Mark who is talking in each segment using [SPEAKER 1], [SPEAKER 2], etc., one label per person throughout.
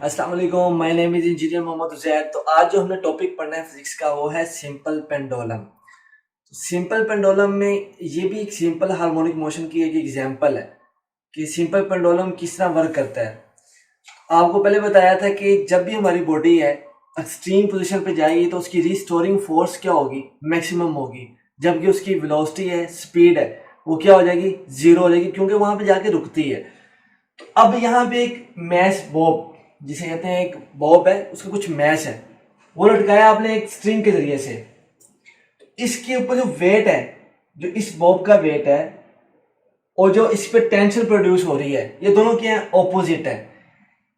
[SPEAKER 1] अस्सलाम वालेकुम, my name is engineer Mohammed Uzair. तो आज जो हमने टॉपिक पढ़ना है फिजिक्स का वो है सिंपल पेंडुलम। तो सिंपल पेंडुलम में ये भी एक सिंपल हार्मोनिक मोशन की एक एग्जांपल है कि सिंपल पेंडुलम किस तरह वर्क करता है। आपको पहले बताया था कि जब भी हमारी बॉडी है एक्सट्रीम पोजीशन पे जाएगी तो उसकी रिस्टोरिंग फोर्स क्या होगी, मैक्सिमम होगी, जबकि उसकी वेलोसिटी है, स्पीड है, वो क्या हो जाएगी, जीरो हो जाएगी, क्योंकि वहां पे जाके रुकती है। अब यहाँ पे एक मैश बॉब, जिसे कहते हैं एक बॉब है, उसका कुछ मैश है, वो लटकाया आपने एक स्ट्रिंग के जरिए से। इसके ऊपर जो वेट है, जो इस बॉब का वेट है और जो इस पे टेंशन प्रोड्यूस हो रही है, ये दोनों क्या है, ऑपोजिट है।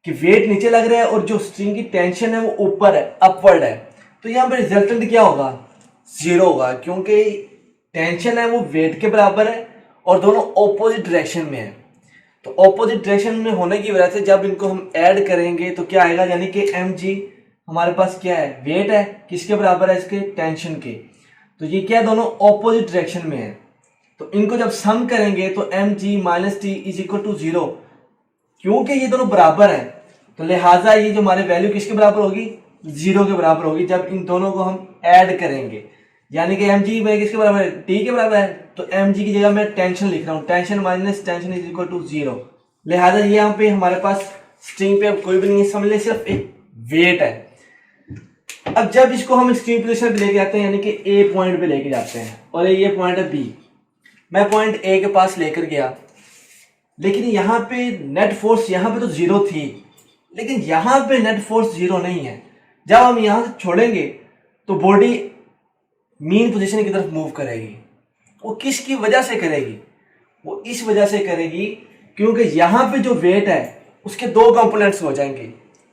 [SPEAKER 1] कि वेट नीचे लग रहा है और जो स्ट्रिंग की टेंशन है वो ऊपर है, अपवर्ड है। तो यहाँ पे रिजल्टेंट क्या होगा, जीरो होगा, क्योंकि टेंशन है वो वेट के बराबर है और दोनों ऑपोजिट डायरेक्शन में है। तो ऑपोजिट डायरेक्शन में होने की वजह से जब इनको हम ऐड करेंगे तो क्या आएगा, यानी कि mg हमारे पास क्या है, वेट है, किसके बराबर है, इसके टेंशन के। तो ये क्या, दोनों ऑपोजिट डायरेक्शन में है। तो इनको जब सम करेंगे तो mg minus T is equal to zero. क्योंकि ये दोनों बराबर है तो लिहाजा ये जो हमारे वैल्यू किसके बराबर होगी, जीरो के बराबर होगी जब इन दोनों को हम ऐड करेंगे। यानी कि mg में किसके बराबर है, टी के बराबर है। तो mg की जगह मैं टेंशन लिख रहा हूँ, tension minus tension is equal to zero. लिहाजा ये यहाँ पे हमारे पास स्ट्रिंग पे अब कोई भी नहीं है, समझ ले सिर्फ एक वेट है। अब जब इसको हम एक्सट्रीम पोजीशन पे लेके जाते हैं, यानी कि ए पॉइंट पे लेके जाते हैं, और ये पॉइंट है बी, मैं पॉइंट ए के पास लेकर गया, लेकिन यहाँ पे नेट फोर्स यहाँ पे तो जीरो थी, लेकिन यहाँ पे नेट फोर्स जीरो नहीं है। जब हम यहाँ से छोड़ेंगे तो बॉडी मीन पोजीशन की तरफ मूव करेगी। वो किसकी वजह से करेगी, वो इस वजह से करेगी क्योंकि यहाँ पे जो वेट है उसके दो कंपोनेंट्स हो जाएंगे।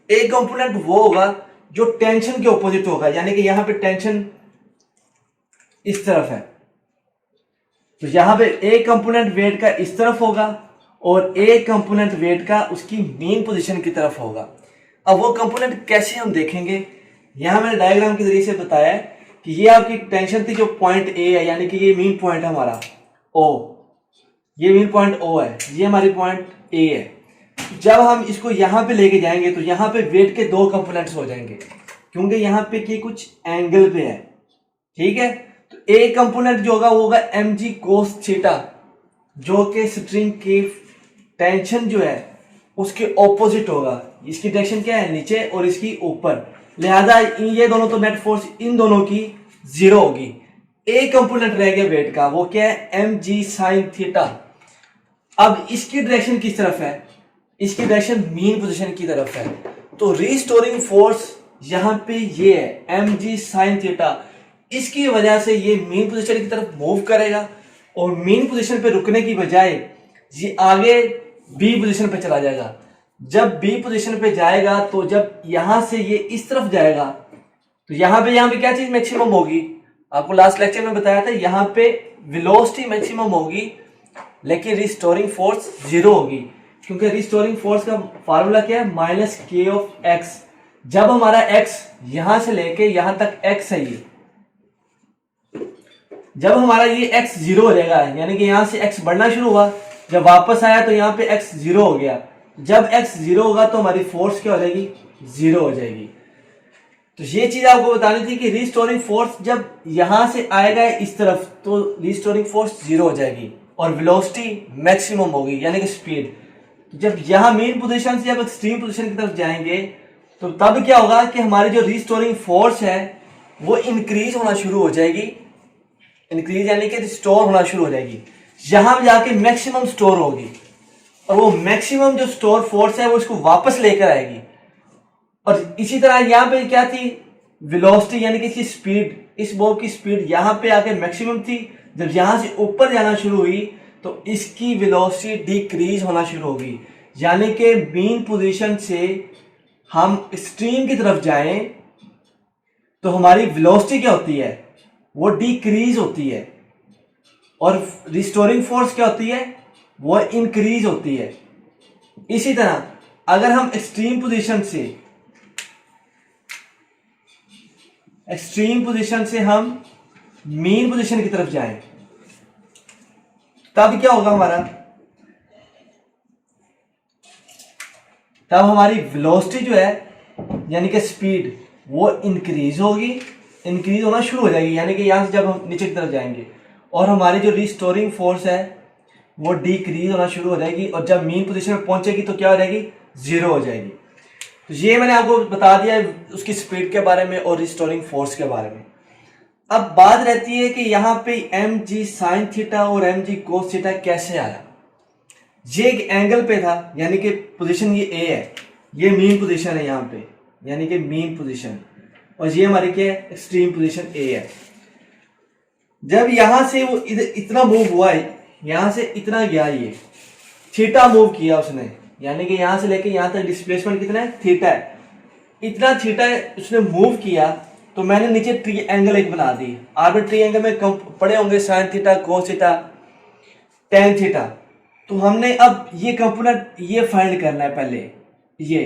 [SPEAKER 1] एक कंपोनेंट वो होगा जो टेंशन के ऑपोजिट होगा, यानी कि यहाँ पे टेंशन इस तरफ है, तो यहाँ पे एक कंपोनेंट वेट का इस तरफ होगा और एक कंपोनेंट वेट का उसकी मेन पोजीशन की तरफ होगा। अब वो कंपोनेंट कैसे हम देखेंगे, यहाँ मैंने डायग्राम के जरिए से बताया कि ये आपकी टेंशन थी जो पॉइंट ए है, यानी कि ये मेन पॉइंट है हमारा ओ, ये मेन पॉइंट ओ है, ये हमारी पॉइंट ए है। जब हम इसको यहाँ पे लेके जाएंगे तो यहाँ पे वेट के दो कंपोनेंट्स हो जाएंगे, क्योंकि यहाँ पे की कुछ एंगल पे है, ठीक है। तो एक कंपोनेंट जो होगा वो होगा mg cos थीटा, जो कि स्ट्रिंग की टेंशन जो है उसके ऑपोजिट होगा। इसकी डायरेक्शन क्या है, नीचे, और इसकी ऊपर। लिहाजा ये दोनों तो नेट फोर्स इन दोनों की जीरो होगी। एक कंपोनेंट रह गया वेट का, वो क्या है, mg sin थीटा। अब इसकी डायरेक्शन किस तरफ है, इसकी डायरेक्शन मीन पोजीशन की तरफ है। तो रिस्टोरिंग फोर्स यहाँ पे ये है mg sin थीटा, इसकी वजह से ये मीन पोजीशन की तरफ मूव करेगा और मीन पोजीशन पे रुकने की बजाय ये आगे बी पोजीशन पे चला जाएगा। जब बी पोजीशन पे जाएगा तो जब यहां से ये इस तरफ जाएगा तो यहाँ पे क्या चीज मैक्सिमम होगी, आपको लास्ट लेक्चर में बताया था, यहाँ पे वेलोसिटी मैक्सिमम होगी लेकिन रिस्टोरिंग फोर्स जीरो होगी, क्योंकि रिस्टोरिंग फोर्स का फार्मूला क्या है, माइनस के ऑफ एक्स। जब हमारा एक्स यहां से लेके यहां तक एक्स है, ये जब हमारा ये x जीरो हो जाएगा, यानी कि यहां से x बढ़ना शुरू हुआ, जब वापस आया तो यहाँ पे x जीरो हो गया। जब x जीरो होगा तो हमारी फोर्स क्या हो जाएगी, जीरो हो जाएगी। तो ये चीज आपको बतानी थी कि रिस्टोरिंग फोर्स जब यहां से आएगा इस तरफ तो रिस्टोरिंग फोर्स जीरो हो जाएगी और वेलोसिटी मैक्सिमम होगी, यानी कि स्पीड। जब यहां मेन पोजीशन से जब एक्सट्रीम पोजीशन की तरफ जाएंगे तो तब क्या होगा कि हमारी जो रिस्टोरिंग फोर्स है वो इंक्रीज होना शुरू हो जाएगी, इंक्रीज यानी कि स्टोर होना शुरू हो जाएगी, यहां जाके मैक्सिमम स्टोर होगी, और वो मैक्सिमम जो स्टोर फोर्स है वो इसको वापस लेकर आएगी। और इसी तरह यहां पे क्या थी, वेलोसिटी यानी कि इसकी स्पीड, इस बॉब की स्पीड यहां पे आके मैक्सिमम थी, जब यहां से ऊपर जाना शुरू हुई तो इसकी वेलोसिटी डिक्रीज होना शुरू होगी। यानी कि मेन पोजीशन से हम एक्सट्रीम की तरफ जाएं तो हमारी वेलोसिटी क्या होती है, वो डिक्रीज होती है, और रिस्टोरिंग फोर्स क्या होती है, वो इंक्रीज होती है। इसी तरह अगर हम एक्सट्रीम पोजीशन से हम मेन पोजीशन की तरफ जाएं तब क्या होगा हमारा, तब हमारी वेलोसिटी जो है यानी कि स्पीड वो इंक्रीज होगी, इंक्रीज होना शुरू हो जाएगी, यानी कि यहाँ से जब हम नीचे की तरफ जाएंगे, और हमारी जो रिस्टोरिंग फोर्स है वो डिक्रीज होना शुरू हो जाएगी, और जब मीन पोजीशन में पहुंचेगी तो क्या हो जाएगी, जीरो हो जाएगी। तो ये मैंने आपको बता दिया उसकी स्पीड के बारे में और रिस्टोरिंग फोर्स के बारे में। अब बात रहती है कि यहाँ पे एम जी साइन थीटा और एम जी कोस थीटा कैसे आया। ये एक एंगल पे था, यानी कि पोजीशन ये ए है, ये मीन पोजीशन है यहाँ पे, यानी कि मीन पोजीशन, और ये हमारी क्या है, एक्सट्रीम पोजीशन ए है। जब यहां से वो इतना मूव हुआ है, यहां से इतना गया, ये थीटा मूव किया उसने, यानी कि यहां से लेके यहां तक डिस्प्लेसमेंट कितना है, थीटा है, इतना थीटा उसने मूव किया। तो मैंने नीचे ट्रायंगल एक बना दी। आपने ट्रायंगल में पढ़े होंगे sine theta, cos theta, tan theta. तो हमने अब ये कंपोनेंट ये फाइंड करना है पहले। ये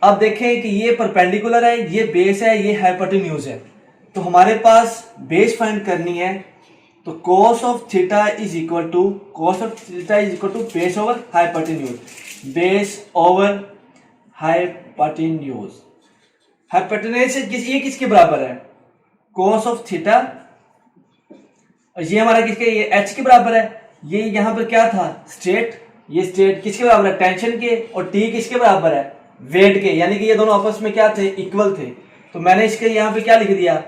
[SPEAKER 1] अब देखें कि ये परपेंडिकुलर है, ये बेस है, ये हाइपोटेन्यूज है। तो हमारे पास बेस फाइंड करनी है, तो cos of theta is equal to base over hypotenuse, base over hypotenuse. Hypotenuse ये किसके बराबर है, cos ऑफ थीटा, और ये हमारा किसके, ये h के बराबर है। ये यहाँ पर क्या था, स्ट्रेट, ये स्ट्रेट किसके बराबर है, टेंशन के, और t किसके बराबर है, वेट के, यानी कि ये दोनों आपस में क्या थे, इक्वल थे। तो मैंने इसके यहाँ पे क्या लिख दिया,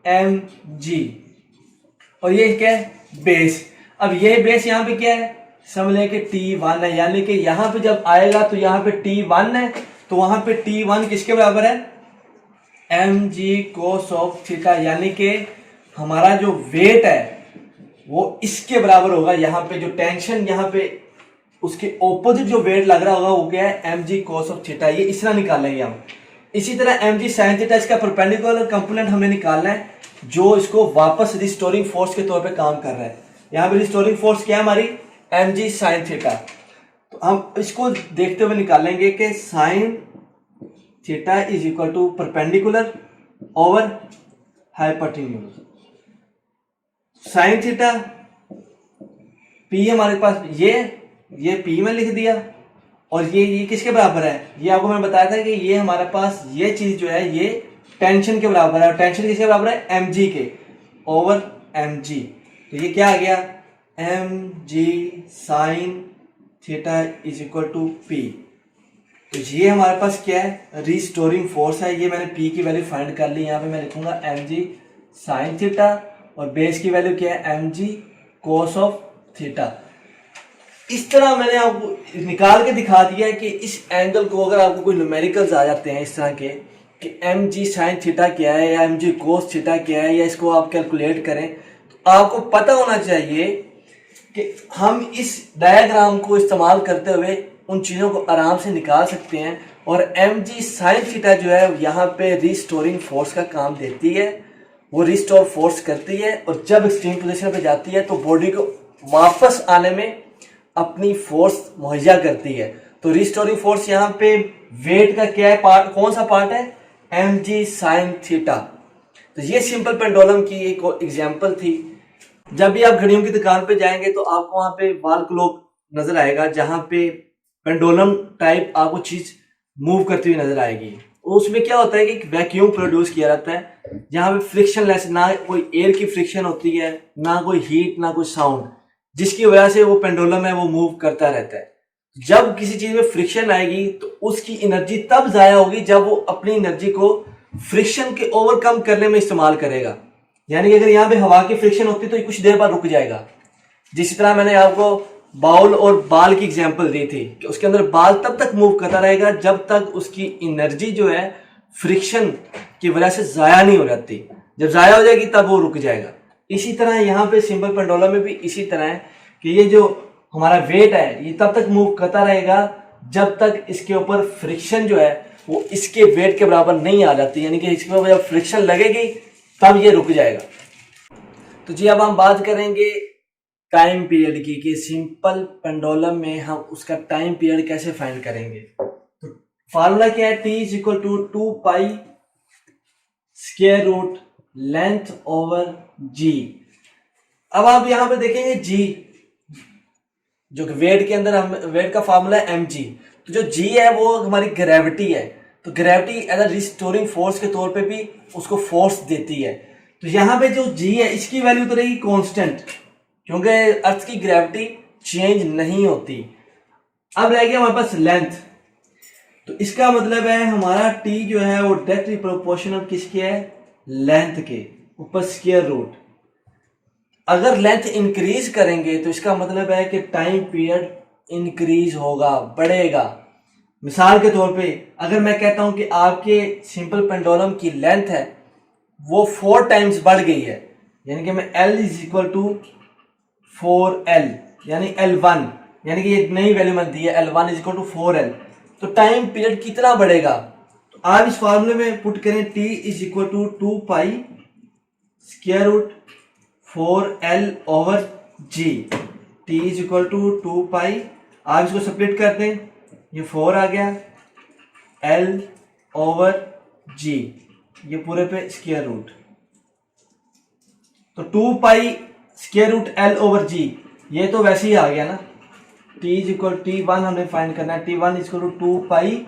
[SPEAKER 1] एम जी, और ये क्या है, बेस। अब ये बेस यहाँ पे क्या है, समझ लें कि T1 है, यानी कि यहाँ पे जब आएगा तो यहाँ पे T1 है, तो वहां पे T1 किसके बराबर है, M G cos of theta, यानी कि हमारा जो वेट है वो इसके बराबर होगा। यहाँ पे जो टेंशन, यहाँ पे उसके ऑपोजिट जो वेट लग रहा होगा वो क्या है, M G cos of theta, ये इस तरह निकालेंगे हम। इसी तरह एम जी साइन थीटा, इसका परपेंडिकुलर कंपोनेंट हमें निकालना है जो इसको वापस रिस्टोरिंग फोर्स के तौर पे काम कर रहा है। यहाँ पे रिस्टोरिंग फोर्स क्या है हमारी, एम जी साइन थीटा। तो हम इसको देखते हुए निकालेंगे कि sine theta is equal to perpendicular over hypotenuse. Sine theta P हमारे पास, ये पी में लिख दिया, और ये किसके बराबर है, ये आपको मैंने बताया था कि ये हमारे पास ये चीज जो है ये टेंशन के बराबर है, और टेंशन किसके बराबर है, एम जी के, ओवर एम जी। तो ये क्या आ गया, M G sine theta is equal to P. तो ये हमारे पास क्या है, रिस्टोरिंग फोर्स है। ये मैंने पी की वैल्यू फाइंड कर ली, यहाँ पे मैं लिखूंगा एम जी साइन थीटा, और बेस की वैल्यू क्या है, M G cos of theta. इस तरह मैंने आपको निकाल के दिखा दिया है कि इस एंगल को अगर आपको कोई न्यूमेरिकल्स आ जाते हैं इस तरह के कि एम जी साइन थीटा क्या है या एम जी कोस थीटा क्या है, या इसको आप कैलकुलेट करें, तो आपको पता होना चाहिए कि हम इस डायग्राम को इस्तेमाल करते हुए उन चीज़ों को आराम से निकाल सकते हैं। और एम जी साइन थीटा जो है यहाँ पे रिस्टोरिंग फोर्स का काम देती है, वो रिस्टोर फोर्स करती है, और जब एक्सट्रीम पोजीशन पे जाती है तो बॉडी को वापस आने में अपनी फोर्स मुहैया करती है। तो रिस्टोरिंग फोर्स यहाँ पे वेट का क्या है, पार्ट, कौन सा पार्ट है, एम जी साइन थीटा। तो ये सिंपल पेंडुलम की एक एग्जांपल थी। जब भी आप घड़ियों की दुकान पे जाएंगे तो आपको वहां पे वॉल क्लॉक नजर आएगा, जहां पे पेंडुलम टाइप आपको चीज मूव करती हुई नजर आएगी। उसमें क्या होता है कि वैक्यूम प्रोड्यूस किया जाता है, जहां पे फ्रिक्शन लेस, ना कोई एयर की फ्रिक्शन होती है, ना कोई हीट, ना कोई साउंड, जिसकी वजह से वो पेंडुलम है वो मूव करता रहता है। जब किसी चीज में फ्रिक्शन आएगी तो उसकी एनर्जी तब जाया होगी जब वो अपनी एनर्जी को फ्रिक्शन के ओवरकम करने में इस्तेमाल करेगा। यानी कि अगर यहाँ पे हवा की फ्रिक्शन होती तो कुछ देर बाद रुक जाएगा। जिस तरह मैंने आपको बाउल और बाल की एग्जांपल दी थी कि उसके अंदर बाल तब तक मूव करता रहेगा जब तक उसकी एनर्जी जो है फ्रिक्शन की वजह से जाया नहीं हो जाती। जब जाया हो जाएगी तब वो रुक जाएगा। इसी तरह यहाँ पे सिंपल पेंडुलम में भी इसी तरह है कि ये जो हमारा वेट है ये तब तक मूव करता रहेगा जब तक इसके ऊपर फ्रिक्शन जो है वो इसके वेट के बराबर नहीं आ जाती, यानी कि इसके ऊपर जब फ्रिक्शन लगेगी तब ये रुक जाएगा। तो जी अब हम बात करेंगे टाइम पीरियड की कि सिंपल पेंडुलम में हम उसका टाइम पीरियड कैसे फाइंड करेंगे। तो फार्मूला क्या है, T is equal to 2 pi square root length over G। अब आप यहां पे देखेंगे G जो कि वेट के अंदर हम वेट का फार्मूला है mg, तो जो जी है वो हमारी ग्रेविटी है, तो gravity as a restoring force के तौर पे भी उसको फोर्स देती है। तो यहाँ पे जो जी है इसकी वैल्यू तो रहेगी कांस्टेंट, क्योंकि अर्थ की ग्रेविटी चेंज नहीं होती। अब रह गया हमारे पास लेंथ, तो इसका मतलब है हमारा टी जो है वो डायरेक्टली प्रोपोर्शनल किसके है, लेंथ के ऊपर स्क्वायर रूट। अगर लेंथ इंक्रीज करेंगे तो इसका मतलब है कि टाइम पीरियड इंक्रीज होगा, बढ़ेगा। मिसाल के तौर पे अगर मैं कहता हूं कि आपके सिंपल पेंडुलम की लेंथ है वो 4 टाइम्स बढ़ गई है, यानी कि मैं L is equal to 4L यानी L1, यानी कि ये नई वैल्यू मैंने दी है L1 is equal to 4L, तो टाइम पीरियड कितना बढ़ेगा। तो आप इस फॉर्मूले में पुट करें T is equal to 2 pi square root 4L over G। T is equal to 2 pi, आप इसको स्प्लिट कर दें, ये 4 आ गया, L ओवर G, ये पूरे पे स्क्वायर रूट, तो 2 pi square root L over G, ये तो वैसे ही आ गया ना। T इज इक्वल T1 हमें फाइंड करना है, T1 is equal to 2 pi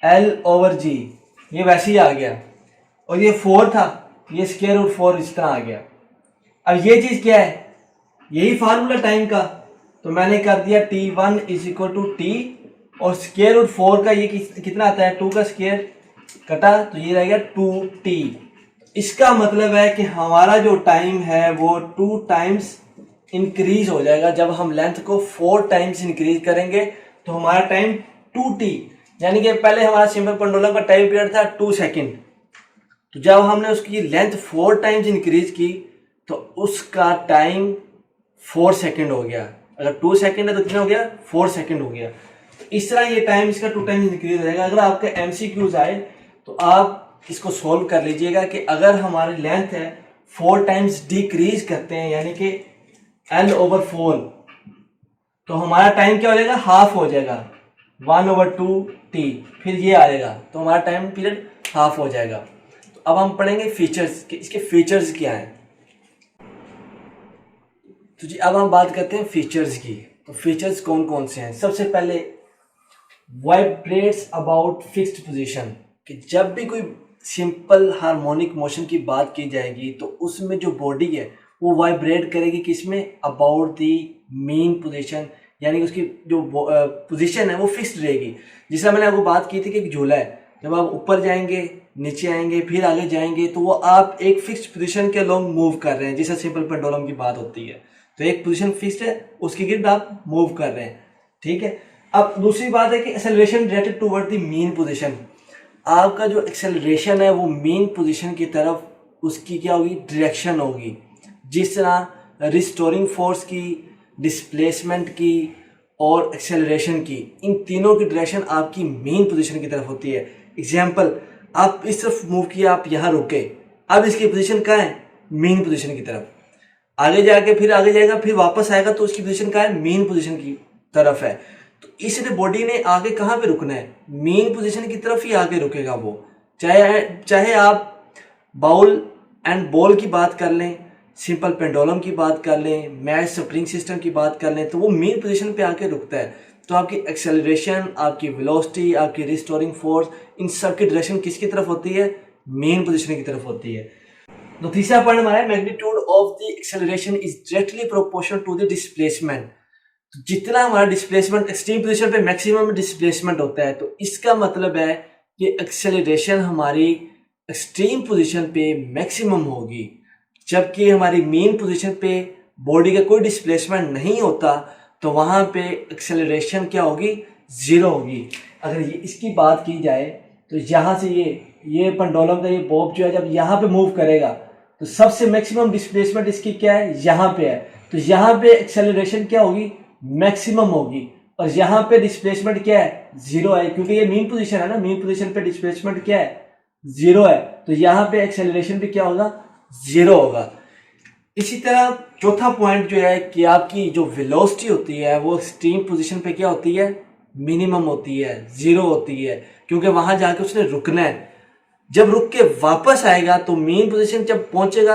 [SPEAKER 1] L over G, ये वैसे ही आ गया, और ये 4 था, ये स्क्वायर रूट 4 इस तरह आ गया। अब ये चीज क्या है, यही फार्मूला टाइम का, तो मैंने कर दिया T1 is equal to T और स्क्वायर रूट 4 का ये कितना आता है, 2 का स्क्वायर कटा तो ये रह गया 2T। इसका मतलब है कि हमारा जो टाइम है वो 2 टाइम्स इंक्रीज हो जाएगा। जब हम लेंथ को 4 टाइम्स इंक्रीज करेंगे तो हमारा टाइम 2T, यानी कि पहले हमारा सिंपल पेंडुलम का टाइम पीरियड था 2 सेकेंड, तो जब हमने उसकी लेंथ 4 टाइम्स इंक्रीज की तो उसका टाइम 4 सेकेंड हो गया। अगर 2 सेकेंड है तो कितना हो गया, 4 सेकेंड हो गया। तो इस तरह ये टाइम इसका 2 टाइम्स इंक्रीज हो जाएगा। अगर आपका MCQs आए तो आप इसको सोल्व कर लीजिएगा कि अगर हमारी लेंथ है 4 टाइम्स डिक्रीज करते हैं यानी कि L ओवर 4, तो हमारा टाइम क्या हो जाएगा, हाफ हो जाएगा, 1 ओवर 2T, फिर ये आएगा तो हमारा टाइम पीरियड हाफ हो जाएगा। तो अब हम पढ़ेंगे फीचर्स कि इसके फीचर्स क्या हैं। तो जी अब हम बात करते हैं फीचर्स की। तो फीचर्स कौन कौन से हैं। सबसे पहले वाइब्रेट्स अबाउट फिक्स्ड पोजीशन, कि जब भी कोई सिंपल हार्मोनिक मोशन की बात की जाएगी तो उसमें जो बॉडी है वो वाइब्रेट करेगी किसमें, अबाउट दी मेन पोजीशन, यानी उसकी जो पोजीशन है वो फिक्स्ड रहेगी। जिससे मैंने आपको बात की थी कि एक झूला है, जब आप ऊपर जाएंगे नीचे आएंगे फिर आगे जाएंगे तो वो आप एक फिक्स्ड पोजीशन के लॉन्ग मूव कर रहे हैं, जिससे सिंपल पेंडुलम की बात होती है। तो एक पोजीशन फिक्स्ड है, उसके गिर्द आप मूव कर रहे हैं, ठीक है। अब दूसरी बात है कि acceleration directed toward the mean position, आपका जो एक्सेलरेशन है वो मेन पोजीशन की तरफ उसकी क्या होगी, डायरेक्शन होगी। जिस तरह रिस्टोरिंग फोर्स की, डिस्प्लेसमेंट की और एक्सेलरेशन की, इन तीनों की डायरेक्शन आपकी मेन पोजीशन की तरफ होती है। एग्जांपल, आप इस तरफ मूव किया, आप यहाँ रुके, अब इसकी पोजीशन कहाँ है, मेन पोजीशन की तरफ। आगे जाके फिर आगे जाएगा फिर वापस आएगा तो उसकी पोजीशन कहाँ है, मेन पोजीशन की तरफ है। तो इसलिए बॉडी ने आगे कहाँ पे रुकना है, मेन पोजीशन की तरफ ही आगे रुकेगा वो। चाहे आप बाउल एंड बॉल की बात कर लें, सिंपल पेंडुलम की बात कर लें, मैच स्प्रिंग सिस्टम की बात कर लें, तो वो मेन पोजीशन पे आके रुकता है। तो आपकी एक्सेलरेशन, आपकी वेलोसिटी, आपकी रिस्टोरिंग फोर्स, इन सब की डायरेक्शन किसकी तरफ होती है, मेन पोजीशन की तरफ होती है। तो तीसरा पॉइंट हमारा है magnitude of the acceleration is directly proportional to the displacement. तो जितना हमारा डिस्प्लेसमेंट एक्सट्रीम पोजीशन पे मैक्सिमम डिस्प्लेसमेंट होता है, तो इसका मतलब है कि एक्सेलरेशन हमारी एक्सट्रीम पोजीशन पे मैक्सिमम होगी, जबकि हमारी मेन पोजीशन पे बॉडी का कोई डिस्प्लेसमेंट नहीं होता तो वहाँ पे एक्सेलरेशन क्या होगी, ज़ीरो होगी। अगर ये इसकी बात की जाए तो यहाँ से ये पेंडुलम का ये बॉब जो है जब यहाँ पे मूव करेगा तो सबसे मैक्सिमम डिस्प्लेसमेंट इसकी क्या है, यहाँ पे है। तो यहाँ पे एक्सेलरेशन क्या होगी, मैक्सिमम होगी, और यहाँ पे डिस्प्लेसमेंट क्या है, जीरो है, क्योंकि ये मेन पोजीशन है ना, मेन पोजीशन पे डिस्प्लेसमेंट क्या है, जीरो है। तो यहाँ पे एक्सेलरेशन भी क्या होगा, जीरो होगा। इसी तरह चौथा पॉइंट जो है कि आपकी जो वेलोसिटी होती है वो एक्सट्रीम पोजीशन पे क्या होती है, मिनिमम होती है, जीरो होती है, क्योंकि वहां जाके उसने रुकना है। जब रुक के वापस आएगा तो मेन पोजीशन जब पहुंचेगा,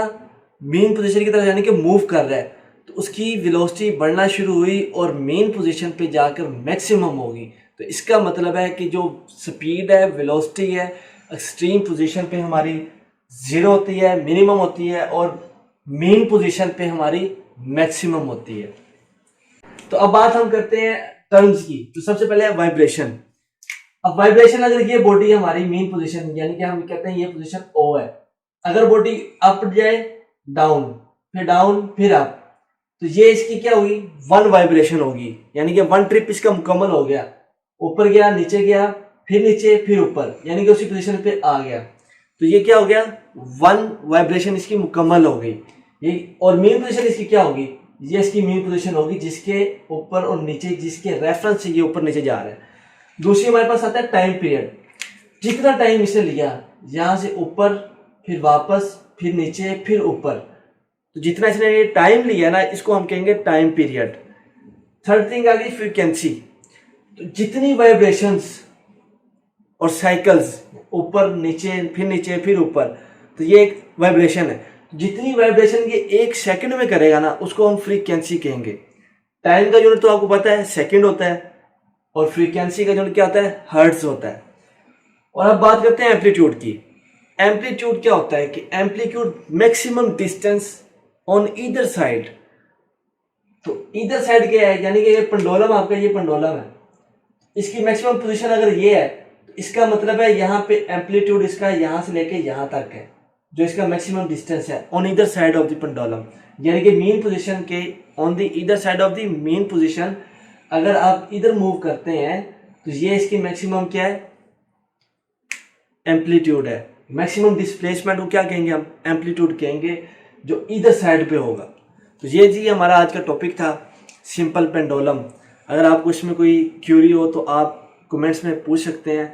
[SPEAKER 1] मेन पोजीशन की तरफ यानी कि मूव कर रहा है, तो उसकी वेलोसिटी बढ़ना शुरू हुई और मेन पोजीशन पे जाकर मैक्सिमम होगी। तो इसका मतलब है कि जो स्पीड है, वेलोसिटी है, एक्सट्रीम पोजीशन पे हमारी ज़ीरो होती है, मिनिमम होती है, और मेन पोजीशन पे हमारी मैक्सिमम होती है। तो अब बात हम करते हैं टर्म्स की। तो सबसे पहले है वाइब्रेशन। अब वाइब्रेशन, अगर ये बॉडी हमारी मेन पोजीशन, यानी कि हम कहते हैं ये पोजीशन ओ है, अगर बॉडी अप जाए, डाउन, फिर अप, तो ये इसकी क्या हुई, वन वाइब्रेशन होगी, यानी कि वन ट्रिप इसका मुकम्मल हो गया। ऊपर गया, नीचे, फिर ऊपर, यानी कि उसी पोजीशन पे आ गया। तो ये क्या हो गया, वन वाइब्रेशन इसकी मुकम्मल हो गई। ये और मेन पोजीशन इसकी क्या होगी, ये इसकी मेन पोजीशन होगी, जिसके ऊपर और नीचे, जिसके रेफरेंस से ये ऊपर नीचे जा रहा है। दूसरी हमारे पास आता है टाइम पीरियड। जितना टाइम इसने लिया, यहाँ से ऊपर, फिर वापस, फिर नीचे, फिर ऊपर, तो जितना इसने ये टाइम लिया ना, इसको हम कहेंगे टाइम पीरियड। थर्ड थिंग आ गई फ्रीक्वेंसी। तो जितनी वाइब्रेशंस और साइकिल्स, ऊपर नीचे फिर ऊपर, तो ये एक वाइब्रेशन है। जितनी वाइब्रेशन ये एक सेकंड में करेगा ना, उसको हम फ्रीक्वेंसी कहेंगे। टाइम का यूनिट तो आपको पता है, सेकंड होता है, और फ्रीक्वेंसी का यूनिट क्या होता है, हर्ट्ज होता है। और अब बात करते हैं एम्पलीट्यूड की। एम्पलीट्यूड क्या होता है कि amplitude maximum distance on either side. तो ईदर साइड क्या है, यानी कि ये पेंडुलम, आपका ये पेंडुलम है, इसकी मैक्सिमम पोजीशन अगर ये है, तो इसका मतलब है यहाँ पे एम्पलीट्यूड इसका यहाँ से लेके यहाँ तक है, जो इसका मैक्सिमम डिस्टेंस है on either side of the pendulum, यानी कि मेन पोजीशन के on the either side of the main position. अगर आप इधर मूव करते हैं, तो ये इसकी मैक्सिमम क्या है, एम्पलीट्यूड है। मैक्सिमम डिस्प्लेसमेंट को क्या कहेंगे हम, एम्पलीट्यूड कहेंगे, जो इधर साइड पे होगा। तो ये जी हमारा आज का टॉपिक था, सिंपल पेंडुलम। अगर आपको इसमें कोई क्यूरी हो तो आप कमेंट्स में पूछ सकते हैं।